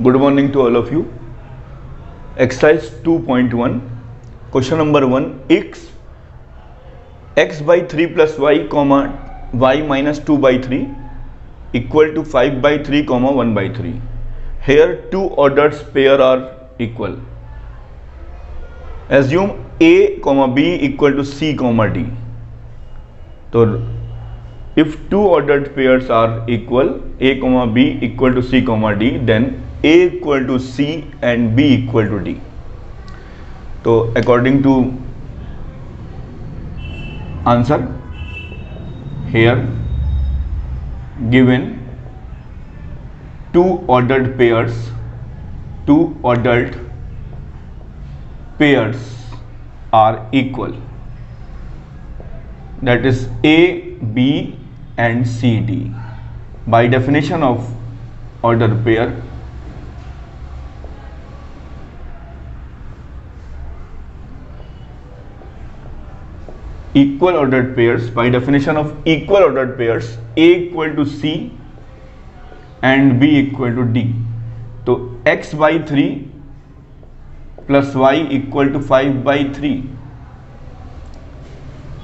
Good morning to all of you. Exercise 2.1. Question number 1. X by 3 plus y comma y minus 2 by 3 equal to 5 by 3 comma 1 by 3. Here two ordered pair are equal. Assume a comma b equal to c comma d. So if two ordered pairs are equal, a comma b equal to c comma d, then a equal to c and b equal to d. तो according to answer here given two ordered pairs are equal, that is a, b and c, d. By definition of ordered pair, equal ordered pairs, by definition of equal ordered pairs, a equal to c and b equal to d. तो x by 3 plus y equal to 5 by 3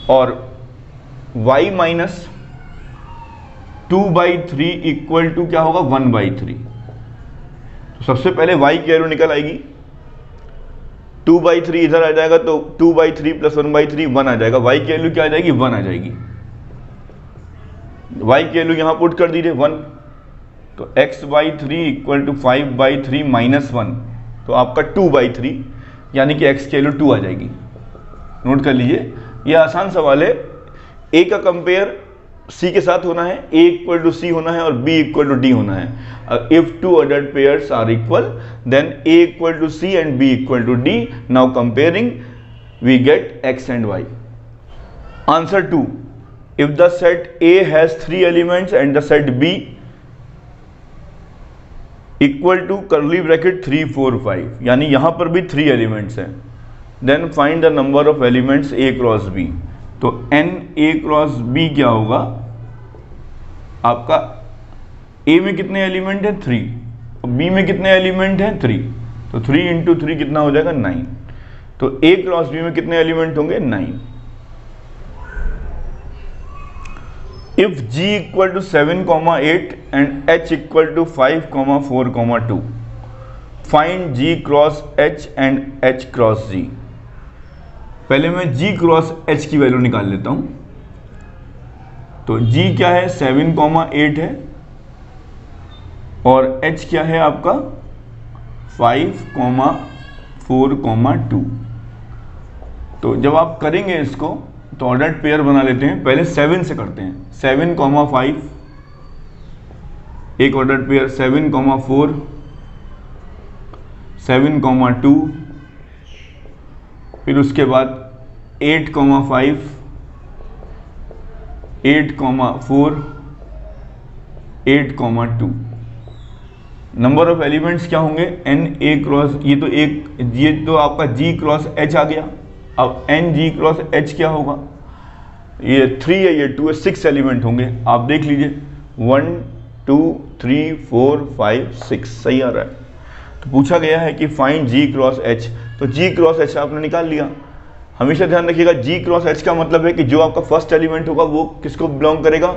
और y minus 2 by 3 equal to क्या होगा 1 by 3. तो सबसे पहले y की value निकल आएगी, 2 by 3 इधर आ जाएगा तो 2 by 3 plus 1 by 3 1 आ जाएगा. y की वैल्यू क्या आ जाएगी 1 आ जाएगी. y की वैल्यू यहां पुट कर दीजिए 1, तो x by 3 equal to 5 by 3 minus 1, तो आपका 2 by 3 यानी कि x की वैल्यू 2 आ जाएगी. नोट कर लीजिए, यह आसान सवाल है. a का कंपेयर c के साथ होना है, a इक्वल टू c होना है और b इक्वल टू d होना है. If two ordered pairs are equal, then a equal to c and b equal to d. Now comparing, we get x and y. Answer 2. If the set A has 3 elements and the set B equal to curly bracket 3, 4, 5, यानी यहां पर भी 3 elements हैं, then find the number of elements A cross B. तो n A cross B क्या होगा आपका? A में कितने एलिमेंट है 3, और B में कितने एलिमेंट हैं 3, तो 3 इंटू 3 कितना हो जाएगा 9. तो A क्रॉस B में कितने एलिमेंट होंगे 9. If G equal to 7,8 and H equal to 5,4,2, find G cross H and H cross G. पहले मैं G क्रॉस H की वैल्यू निकाल लेता हूं. तो G क्या है 7,8 है और H क्या है आपका 5,4,2. तो जब आप करेंगे इसको तो ऑर्डर्ड पेयर बना लेते हैं. पहले 7 से करते हैं. 7,5 एक ऑर्डर्ड पेयर, 7,4, 7,2, फिर उसके बाद 8,5, 8,4, 8,2. नंबर ऑफ एलिमेंट्स क्या होंगे n a क्रॉस, ये तो आपका G क्रॉस H आ गया. अब n G क्रॉस H क्या होगा? ये 3 है, ये 2 है, 6 एलिमेंट होंगे. आप देख लीजिए 1, 2, 3, 4, 5, 6 सही आ रहा है. तो पूछा गया है कि फाइंड G क्रॉस H. तो G क्रॉस H आपने निकाल लिया. हमेशा ध्यान रखिएगा G क्रॉस H का मतलब है कि जो आपका फर्स्ट एलिमेंट होगा वो किसको बिलोंग करेगा?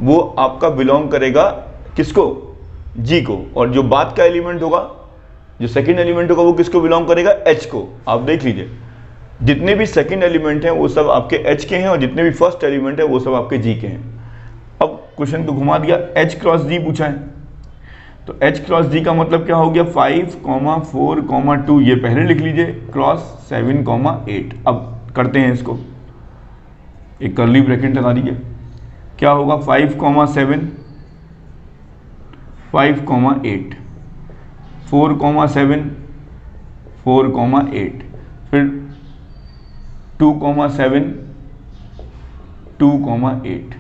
वो आपका बिलोंग करेगा किसको? G को. और जो बाद का एलिमेंट होगा, जो सेकंड एलिमेंट होगा, वो किसको बिलोंग करेगा? H को. आप देख लीजिए जितने भी सेकंड एलिमेंट हैं वो सब आपके H के हैं और जितने भी फर्स्ट एलिमेंट हैं वो सब आपके G के हैं. अब क्वेश्चन को घुमा दिया, H क्रॉस G पूछा है. तो H क्रॉस G का मतलब क्या हो गया 5,4,2. ये पहले लिख लीजिए क्रॉस 7,8. अब करते हैं इसको, एक कर्ली ब्रैकेट लगा दीजिए. क्या होगा 5,7, 5,8, 4,7, 4,8, फिर 2,7, 2,8.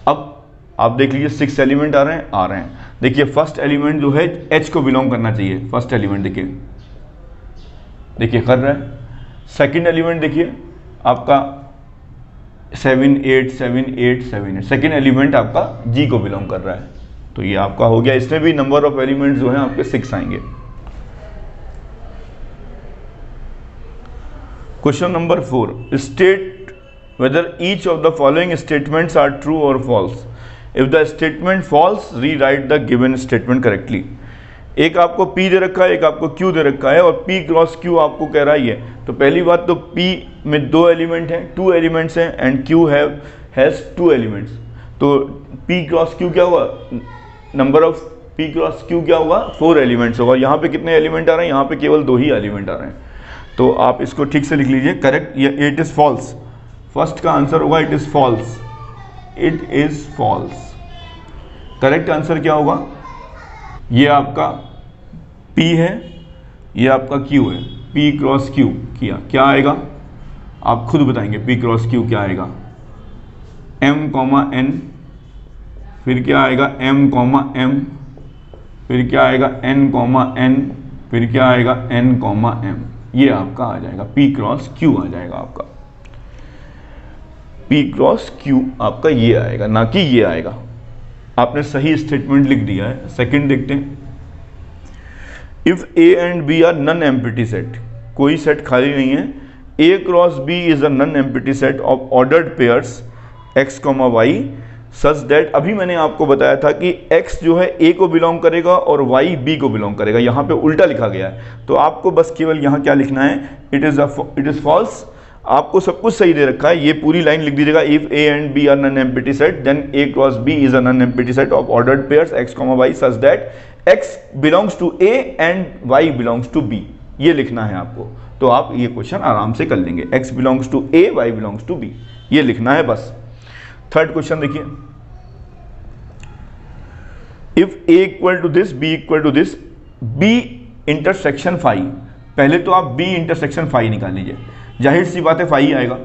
अब आप देख लीजिए 6 एलिमेंट आ रहे हैं. देखिए फर्स्ट एलिमेंट जो है H को बिलोंग करना चाहिए. फर्स्ट एलिमेंट देखिए कर रहा है. सेकंड एलिमेंट देखिए आपका 7 8 7 8 7 8, सेकेंड एलिमेंट आपका G को बिलोंग कर रहा है. तो ये आपका हो गया, इसमें भी नंबर ऑफ एलिमेंट्स जो है आपके 6 आएंगे। Question number 4, state whether each of the following statements are true और false. If the statement false rewrite the given statement correctly. एक आपको P दे रखा है, एक आपको Q दे रखा है, और P क्रॉस Q आपको कह रहा है। तो पहली बात तो P में 2 एलिमेंट हैं, 2 एलिमेंट्स हैं, एंड Q हैज़ 2 एलिमेंट्स। तो P क्रॉस Q क्या हुआ, number of P cross Q क्या हुआ, 4 एलिमेंट्स होगा। यहाँ पे कितने एलिमेंट आ रहे हैं, यहाँ पे केवल 2 ही एलिमेंट आ रहे हैं। तो आप इसको ठीक से लिख लीजिए, करेक्ट, ये इट इज़ फॉल्स। फर्स्ट का आंसर होगा it is false, it is false. Correct answer क्या होगा, ये आपका P है, ये आपका Q है, P क्रॉस Q किया, क्या आएगा आप खुद बताएंगे। P क्रॉस Q क्या आएगा, M, N, फिर क्या आएगा M, M, फिर क्या आएगा N, N, फिर क्या आएगा N, M। ये आपका आ जाएगा P क्रॉस Q आ जाएगा आपका, P क्रॉस Q आपका ये आएगा, ना कि ये आएगा। आपने सही स्टेटमेंट लिख दिया है। सेकंड देखते हैं, if A and B are non empty set, कोई सेट खाली नहीं है, A cross B is a non empty set of ordered pairs X, Y such that, अभी मैंने आपको बताया था कि X जो है A को बिलोंग करेगा और Y B को बिलोंग करेगा। यहाँ पे उल्टा लिखा गया है, तो आपको बस केवल यहाँ क्या लिखना है, इट इज फॉल्स। आपको सब कुछ सही दे रखा है, ये पूरी लाइन लिख दीजिएगा, if A and B are non empty set then A cross B is a non empty set of ordered pairs X, Y such that X belongs to A and Y belongs to B। ये लिखना है आपको, तो आप ये question आराम से कर लेंगे। X belongs to A, Y belongs to B, ये लिखना है बस। थर्ड क्वेश्चन देखिए, if A equal to this, B equal to this, B intersection phi. पहले तो आप B इंटरसेक्शन फाई निकाल लीजिए, जाहिर सी बात है फाई आएगा,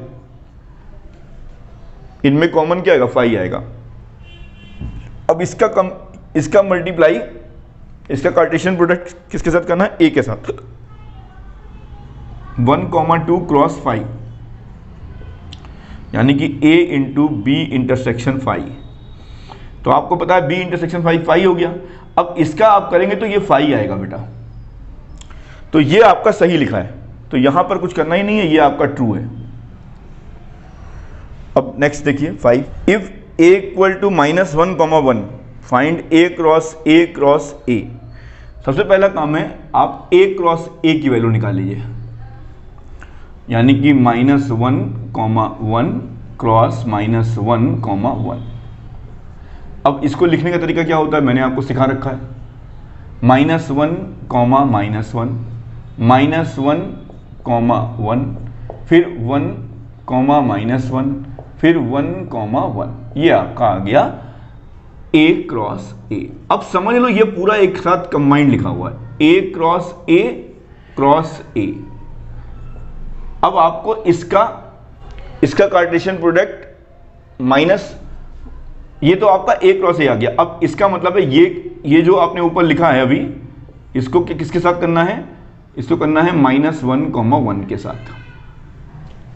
इनमें कॉमन क्या आएगा, फाई आएगा। अब इसका मल्टीप्लाई, इसका कार्टेशियन प्रोडक्ट किसके साथ करना है, A के साथ, 1,2 क्रॉस फाई, यानी कि A into B intersection phi. तो आपको पता है B इंटरसेक्शन फाई, फाई हो गया। अब इसका आप करेंगे तो ये फाई आएगा बेटा, तो ये आपका सही लिखा है, तो यहां पर कुछ करना ही नहीं है, ये आपका ट्रू है। अब नेक्स्ट देखिए 5, if A equal to -1,1 find A cross A। सबसे पहला काम है आप A क्रॉस A की वैल्यू निकाल लीजिए, यानी कि -1,1 क्रॉस -1,1। अब इसको लिखने का तरीका क्या होता है, मैंने आपको सिखा रखा है, -1, -1, फिर 1, -1, फिर 1, ये आपका आ गया A क्रॉस A। अब समझ लो ये पूरा एक साथ कंबाइंड लिखा हुआ है, A cross A cross A। अब आपको इसका कार्टेशियन प्रोडक्ट माइनस, ये तो आपका A क्रॉस A आ गया। अब इसका मतलब है ये जो आपने ऊपर लिखा है अभी, इसको किसके साथ करना है, इसको करना है -1, के साथ।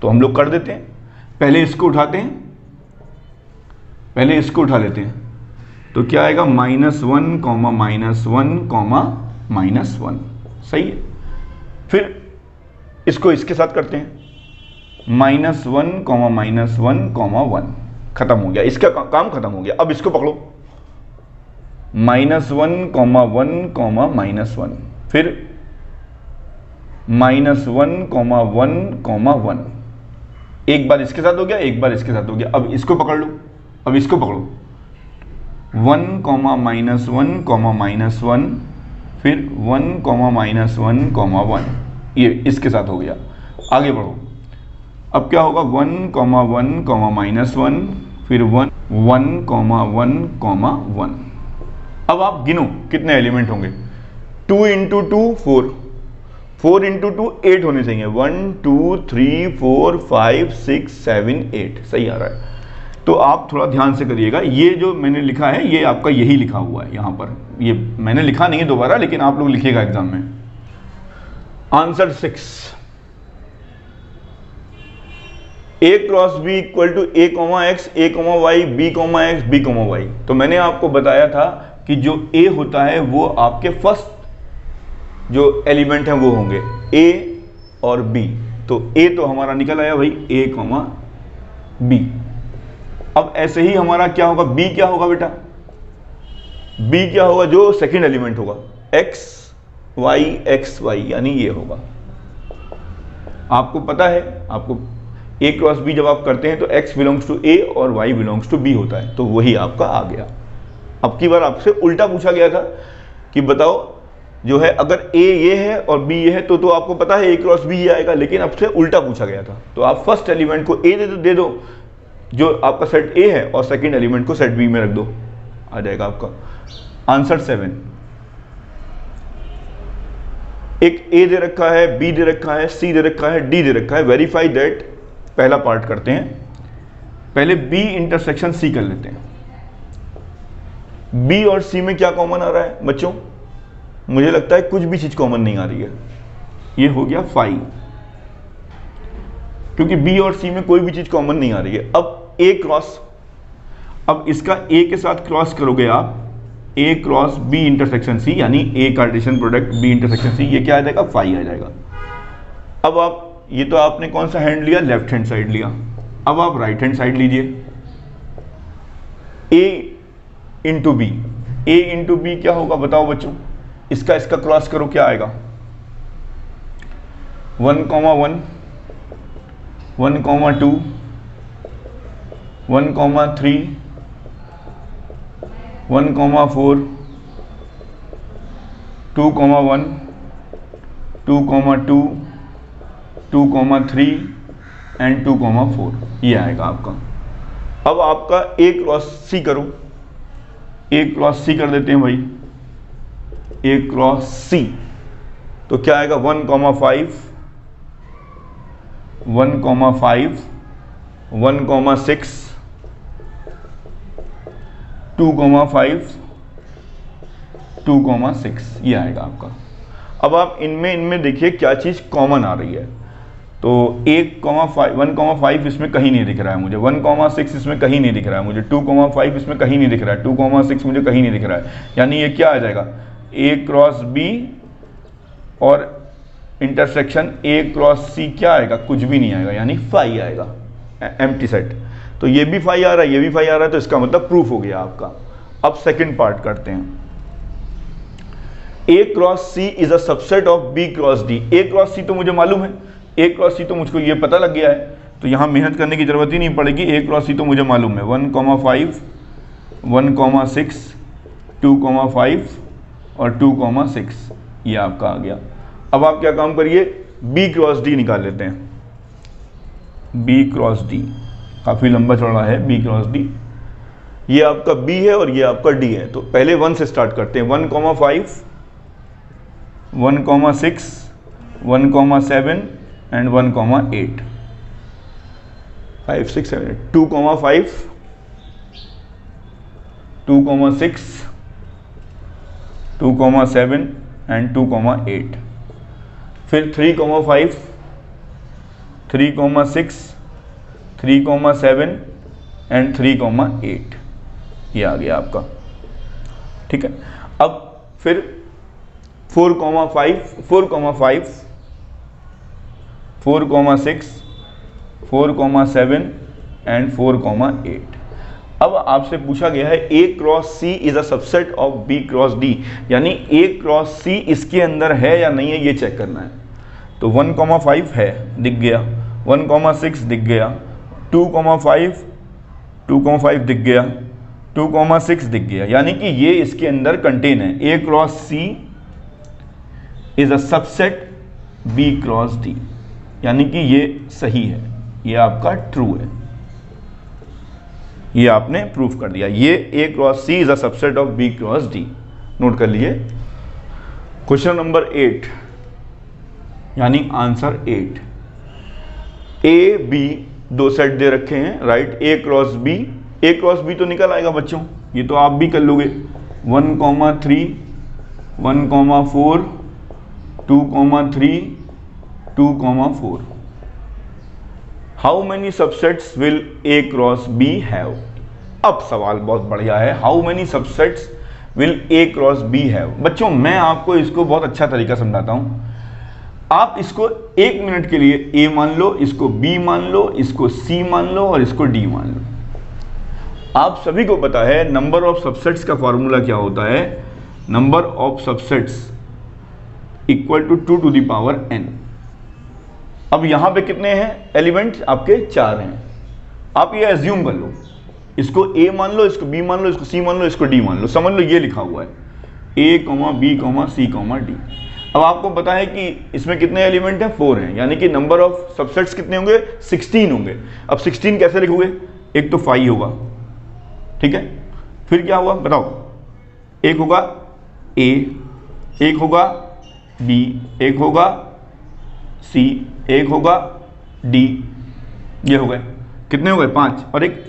तो हम लोग कर देते हैं, पहले इसको उठाते हैं, पहले इसको उठा लेते हैं, तो क्या आएगा -1, -1, सही है। फिर इसको इसके साथ करते हैं, -1, -1, खत्म हो गया, इसका काम खत्म हो गया। अब इसको पकड़ो, -1, -1, फिर -1, एक बार इसके साथ हो गया, एक बार इसके साथ हो गया। अब इसको पकड़ लो, अब इसको पकड़ो, 1, -1, फिर 1, -1, ये इसके साथ हो गया। आगे बढ़ो, अब क्या होगा, 1, -1, फिर 1, 1, अब आप गिनो कितने एलिमेंट होंगे, 2 × 2 4, 4 × 2 8 होने चाहिए, 1, 2, 3, 4, 5, 6, 7, 8, सही आ रहा है। तो आप थोड़ा ध्यान से करिएगा, ये जो मैंने लिखा है ये आपका यही लिखा हुआ है यहाँ पर, ये मैंने लिखा नहीं है दोबारा, लेकिन आप लोग लिखिएगा एग्जाम में। Answer 6, A cross B equal to A, X, A, Y, B, X, B, Y। तो मैंने आपको बताया था कि जो ए होता है वो आपके फर्स्ट जो एलिमेंट हैं वो होंगे ए और बी। तो ए तो हमारा निकल आया भाई, ए कॉमा बी। अब ऐसे ही हमारा क्या होगा, बी क्या होगा बेटा, बी क्या होगा, जो सेकंड एलिमेंट होगा एक्स वाई, यानी ये होगा। आपको पता है, आपको ए क्रॉस बी जब आप करते हैं तो x बिलोंग्स टू ए और y बिलोंग्स टू बी होता है, तो वही आपका आ गया। अब की बार आपसे उल्टा पूछा गया था कि बताओ जो है अगर a ये है और b ये है तो आपको पता है a क्रॉस b ये आएगा, लेकिन आपसे उल्टा पूछा गया था। तो आप फर्स्ट एलिमेंट को a दे दो जो आपका सेट a है, और सेकंड एलिमेंट को सेट b में रख दो, आ जाएगा आपका आंसर 7। एक a दे रखा है, b दे रखा है, c दे रखा है, d दे रखा है। वेरीफाई दैट, पहला पार्ट करते हैं, पहले b इंटरसेक्शन c कर लेते हैं। b और c में क्या कॉमन आ रहा है बच्चों, मुझे लगता है कुछ भी चीज कॉमन नहीं आ रही है। ये हो गया 5, क्योंकि b और c में कोई भी चीज कॉमन नहीं आ रही है। अब a क्रॉस, अब इसका a के साथ क्रॉस करोगे आप, a cross b intersection c, यानी a Cartesian product b intersection c, ये क्या आ जाएगा 5 आ जाएगा। अब आप, ये तो आपने कौन सा हैंड लिया, लेफ्ट हैंड साइड लिया। अब आप राइट हैंड साइड लीजिए, a into B, a into B क्या होगा बताओ बच्चों, इसका क्रॉस करो, क्या आएगा 1, 1, 1, 2, 1, 3, 1, 4, 2, 1, 2, 2, 2, 3 एंड 2, 4, ये आएगा आपका। अब आपका a क्रॉस c करो, a क्रॉस c कर देते हैं भाई, a क्रॉस c, तो क्या आएगा 1, 5, 1, 5, 1, 6, 2, 5, 2, 6, ये आएगा आपका। अब आप इनमें देखिए क्या चीज कॉमन आ रही है, तो 1, 1, 5 इसमें कहीं नहीं दिख रहा है मुझे, 1, 6 इसमें कहीं नहीं दिख रहा है मुझे, 2, 5 इसमें कहीं नहीं दिख रहा है, 2, 6 मुझे कहीं नहीं दिख रहा है, यानी ये क्या आ जाएगा a क्रॉस b और इंटरसेक्शन a क्रॉस c, क्या आएगा, कुछ भी नहीं आएगा, यानी 5 आएगा, एम्प्टी सेट। तो ये भी 5 आ रहा है, ये भी 5 आ रहा है, तो इसका मतलब प्रूफ हो गया आपका। अब सेकंड पार्ट करते हैं, a cross c is a subset of b cross d। a cross c तो मुझे मालूम है, a क्रॉस c तो मुझको ये पता लग गया है, तो यहां मेहनत करने की जरूरत ही नहीं पड़ेगी, a क्रॉस c तो मुझे मालूम है, 1, 5, 1, 6, 2, 5 और 2, 6, ये आपका आ गया। अब आप क्या काम करिए, b क्रॉस d निकाल लेते हैं, b क्रॉस d काफी लंबा चौड़ा है, b क्रॉस d, ये आपका b है और ये आपका d है। तो पहले 1 से स्टार्ट करते हैं, 1, 5, 1, 6, 1, 7 एंड 1, 8, 5, 6, 7, 8, 2, 5, 2, 6, 2, 7 एंड 2, 8, फिर 3, 5, 3, 6, 3, 7 एंड 3, 8, ये आ गया आपका, ठीक है। अब फिर 4, 5, 4, 5, 4, 6, 4, 7 एंड 4, 8। अब आपसे पूछा गया है a cross c is a subset of b cross d, यानी a क्रॉस c इसके अंदर है या नहीं है ये चेक करना है। तो 1, 5 है, दिख गया, 1, 6 दिख गया, 2, 5, 2, 5 दिख गया, 2, 6 दिख गया, यानी कि ये इसके अंदर कंटेन है। a cross c is a subset b cross d, यानी कि ये सही है, ये आपका ट्रू है, ये आपने प्रूफ कर दिया। ये a cross c is a subset of b cross d, note कर लीजिए। क्वेश्चन नंबर 8 यानी आंसर 8, a b दो सेट दे रखे हैं, राइट, a क्रॉस b तो निकल आएगा बच्चों, ये तो आप भी कर लोगे, 1, 3, 1, 4, 2, 3, 2, 4। How many subsets will a cross b have. अब सवाल बहुत बढ़िया है, how many subsets will A cross B have. बच्चों मैं आपको इसको बहुत अच्छा तरीका समझाता हूं। आप इसको 1 मिनट के लिए ए मान लो, इसको बी मान लो, इसको सी मान लो और इसको डी मान लो। आप सभी को पता है नंबर ऑफ सबसेट्स का फॉर्मूला क्या होता है, number of subsets equal to 2 to the power n। अब यहां पे कितने हैं एलिमेंट्स आपके 4 हैं। आप ये एज्यूम कर लो, इसको a मान लो, इसको b मान लो, इसको c मान लो, इसको d मान लो। समझ लो ये लिखा हुआ है a, b, c, d। अब आपको पता है कि इसमें कितने एलिमेंट हैं, 4 हैं, यानी कि नंबर ऑफ सबसेट्स कितने होंगे, 16 होंगे। अब 16 कैसे लिखोगे, एक तो 5 होगा, ठीक है, फिर क्या हुआ बताओ, एक होगा a, एक होगा b, एक होगा c, एक होगा d, ये हो गए कितने हो गए 5, और एक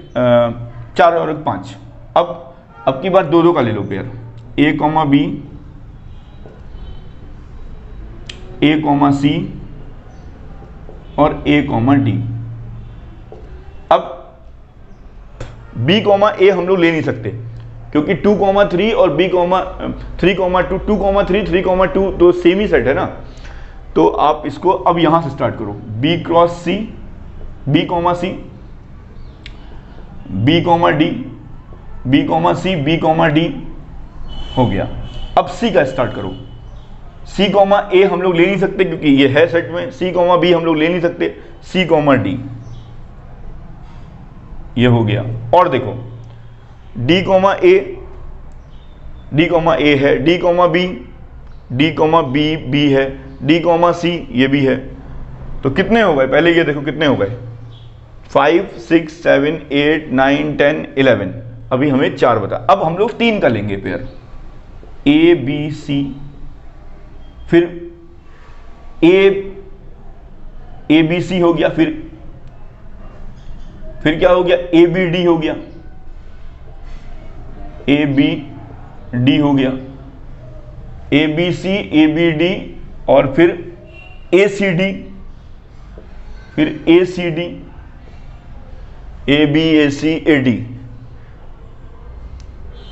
4 और एक 5। अब की बार 2 का ले लो pair, a, b, a, c और a, d। अब b, a हम लोग ले नहीं सकते क्योंकि 2, 3 और b, 3, 2, 2, 3, 3, 2 तो सेम ही सेट है ना। तो आप इसको अब यहां से स्टार्ट करो, b cross c, b, c, b, d, b, c, b, d हो गया। अब c का स्टार्ट करो, c, a हम लोग ले नहीं सकते क्योंकि ये है सेट में, c, b हम लोग ले नहीं सकते, c, d ये हो गया। और देखो d, a है, d, b है, d, c ये भी है। तो कितने हो गए पहले ये देखो कितने हो गए, 5, 6, 7, 8, 9, 10, 11। अभी हमें 4 बता। अब हम लोग 3 का लेंगे पेयर, a, b, c, फिर a, b, c हो गया, फिर क्या हो गया, a, b, d हो गया, a, b, d हो गया, a, b, c, a, b, d और फिर a, c, d, फिर a, c, d, a, b, a, c, a, d।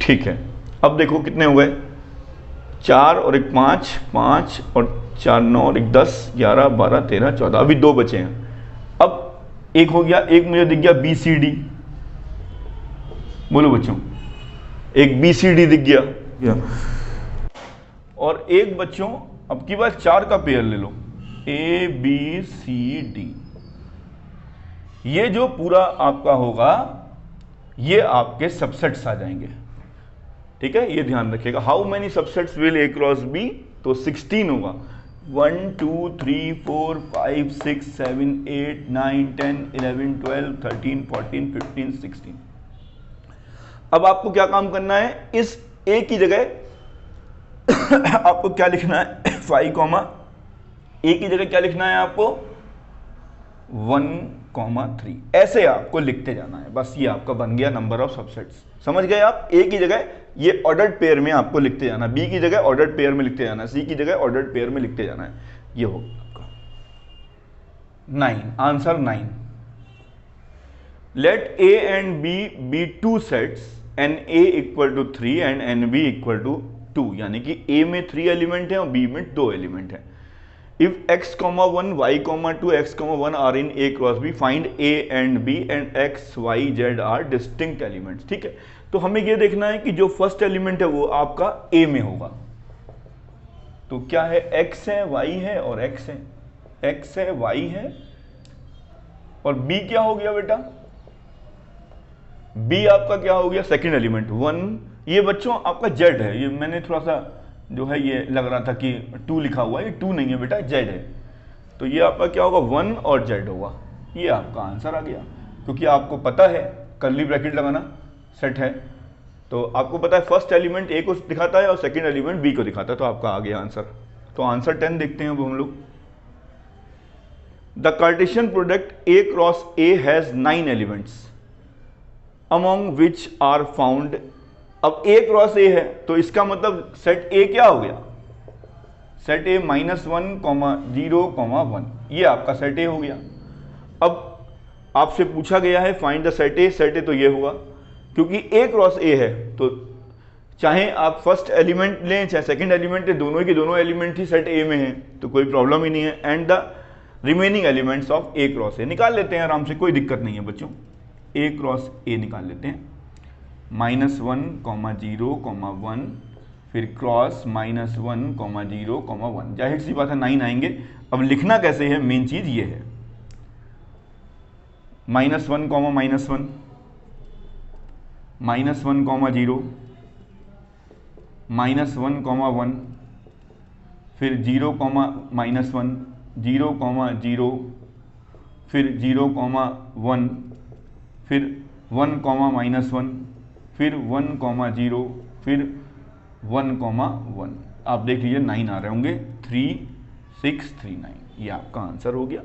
ठीक है, अब देखो कितने हो गए, 4 और एक 5, 5 और 4, 9 और एक 10, 11, 12, 13, 14। अभी 2 बचे हैं। अब एक हो गया, एक मुझे दिख गया बी, सी, डी। बोलो बच्चों, एक बी, सी, डी दिख गया। और एक बच्चों अब की बार 4 का पेयर ले लो, ए, बी, सी, डी। ये जो पूरा आपका होगा ये आपके सबसेट्स आ जाएंगे, ठीक है, ये ध्यान रखिएगा। How many subsets will A cross B, तो 16 होगा। 1, 2, 3, 4, 5, 6, 7, 8, 9, 10, 11, 12, 13, 14, 15, 16। अब आपको क्या काम करना है, इस ए की जगह आपको क्या लिखना है, 5, ए की जगह क्या लिखना है आपको, 1, 3। ऐसे आपको लिखते जाना है, बस ये आपका बन गया नंबर ऑफ सबसेट्स। समझ गए आप, ए की जगह ये ऑर्डर्ड पेयर में आपको लिखते जाना, बी की जगह ऑर्डर्ड पेयर में लिखते जाना, सी की जगह ऑर्डर्ड पेयर में लिखते जाना है। ये हो आपका 9, answer 9। Let A and B be 2 sets and A equal to 3 and n B equal to 2, यानी कि ए में 3 एलिमेंट है और बी में 2 एलिमेंट है। If x, 1, y, 2, x, 1 are in A cross B, find A and B and x, y, z are distinct elements। ठीक है, तो हमें यह देखना है कि जो फर्स्ट एलिमेंट है वो आपका A में होगा। तो क्या है, x है, y है और x है, x है, y है और B क्या हो गया बेटा, B आपका क्या हो गया, सेकंड एलिमेंट 1। ये बच्चों आपका z है, ये मैंने थोड़ा सा जो है ये लग रहा था कि 2 लिखा हुआ है, ये 2 नहीं है बेटा, z है। तो ये आपका क्या होगा, 1 और z होगा। ये आपका आंसर आ गया, क्योंकि आपको पता है कर्ली ब्रैकेट लगाना सेट है, तो आपको पता है फर्स्ट एलिमेंट a को दिखाता है और सेकंड एलिमेंट b को दिखाता है, तो आपका आ गया आंसर। तो आंसर 10 देखते हैं अब हम लोग। The Cartesian product a cross a has 9 elements among which are found. अब a क्रॉस a है तो इसका मतलब सेट a क्या हो गया, सेट a -1, 0, 1, ये आपका सेट a हो गया। अब आपसे पूछा गया है find the set a, set a तो ये होगा, क्योंकि a क्रॉस a है तो चाहे आप फर्स्ट एलिमेंट लें चाहे सेकंड एलिमेंट लें, दोनों के दोनों एलिमेंट ही सेट ए में हैं तो कोई प्रॉब्लम ही नहीं है। And the remaining elements of A cross ए निकाल लेते हैं आराम से, कोई दिक्कत नहीं है बच्चों। ए क्रॉस ए निकाल लेते हैं, -1, 0, 1, फिर क्रॉस -1, 0, 1। जाहिर सी बात है 9 आएंगे। अब लिखना कैसे है, मेन चीज ये है, -1, -1, -1, -0, -1, -1, फिर 0, -1, 0, 0, फिर 0, 1, फिर 1, -1, फिर 1, 0, फिर 1, 1। आप देख लीजिए 9 आ रहे होंगे, 3, 6, 3, 9। ये आपका आंसर हो गया।